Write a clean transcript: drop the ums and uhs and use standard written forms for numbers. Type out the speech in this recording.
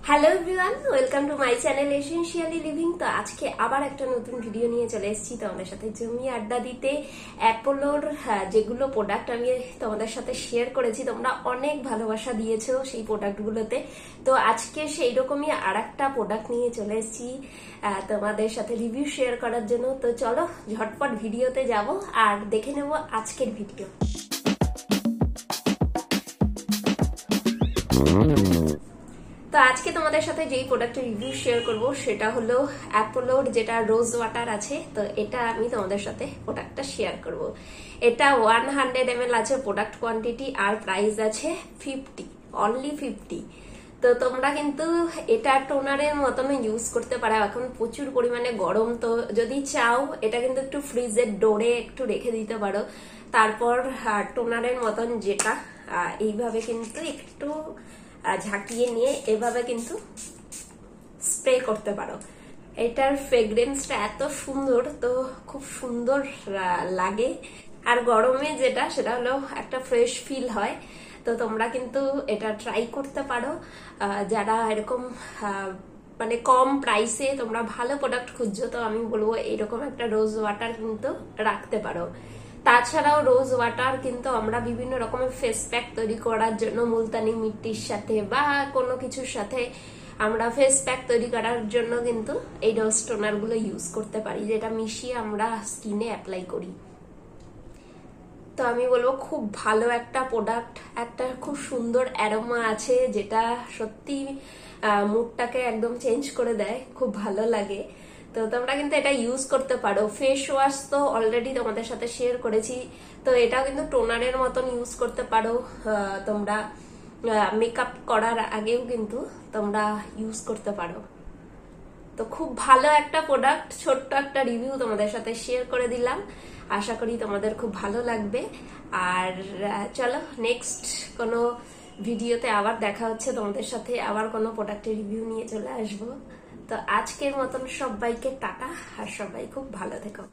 Hello everyone, welcome to my channel essentially living. তো আজকে আবার একটা নতুন ভিডিও নিয়ে চলে এসেছি তোমাদের সাথে জমি আড্ডা দিতে। অ্যাপোলোর যেগুলো প্রোডাক্ট আমি তোমাদের সাথে শেয়ার করেছি, তোমরা অনেক ভালোবাসা দিয়েছো সেই প্রোডাক্টগুলোতে। তো আজকে সেই রকমই আর একটা প্রোডাক্ট নিয়ে চলে এসেছি তোমাদের সাথে রিভিউ শেয়ার করার জন্য। তো চলো ঝটপট ভিডিওতে যাব আর দেখে নেব আজকের ভিডিও। তো আজকে তোমাদের সাথে যেই প্রোডাক্টের রিভিউ শেয়ার করব সেটা হলো অ্যাপোলোর যেটা রোজ ওয়াটার আছে। তো এটা আমি তোমাদের সাথে প্রোডাক্টটা শেয়ার করব। এটা 100 ml আছে প্রোডাক্ট কোয়ান্টিটি, আর প্রাইস আছে 50, অনলি 50। তো তোমরা কিন্তু এটা টোনারের মতন ইউজ করতে পারো। এখন প্রচুর পরিমাণে গরম, তো যদি চাও এটা কিন্তু একটু ফ্রিজের ডোরে একটু রেখে দিতে পারো। তারপর টোনারের মতন যেটা এইভাবে কিন্তু একটু ঝাঁকিয়ে নিয়ে এভাবে কিন্তু স্প্রে করতে পারো। এটার ফ্রেগ্রেন্সটা এত সুন্দর, তো খুব সুন্দর লাগে। আর গরমে যেটা সেটা হলো একটা ফ্রেশ ফিল হয়। তো তোমরা কিন্তু এটা ট্রাই করতে পারো। যারা এরকম মানে কম প্রাইসে তোমরা ভালো প্রোডাক্ট খুঁজছো, তো আমি বলবো এরকম একটা রোজ ওয়াটার কিন্তু রাখতে পারো। তাছাড়াও রোজ ওয়াটার কিন্তু আমরা বিভিন্ন রকমের ফেস প্যাক তৈরি করার জন্য মুলতানি মিট্টির সাথে বা কোনো কিছুর সাথে আমরা ফেস প্যাক তৈরি করার জন্য কিন্তু এই রোজ টোনার গুলো ইউজ করতে পারি, যেটা মিশিয়ে আমরা স্কিনে অ্যাপ্লাই করি। তো আমি বলবো খুব ভালো একটা প্রোডাক্ট, একটা খুব সুন্দর অ্যারোমা আছে যেটা সত্যি মুডটাকে একদম চেঞ্জ করে দেয়, খুব ভালো লাগে। তো তোমরা কিন্তু এটা ইউজ করতে পারো। ফেস ওয়াশ তো অলরেডি তোমাদের সাথে শেয়ার করেছি, তো এটাও কিন্তু টোনারের মতন ইউজ করতে পারো। তোমরা মেকআপ করার আগেও কিন্তু তোমরা ইউজ করতে পারো। তো খুব ভালো একটা প্রোডাক্ট, ছোট্ট একটা রিভিউ তোমাদের সাথে শেয়ার করে দিলাম। আশা করি তোমাদের খুব ভালো লাগবে। আর চলো নেক্সট কোনো ভিডিওতে আবার দেখা হচ্ছে তোমাদের সাথে, আবার কোনো প্রোডাক্টের রিভিউ নিয়ে চলে আসবো। তো আজকের মতন সবাইকে টাটা, আর সবাই খুব ভালো থেকো।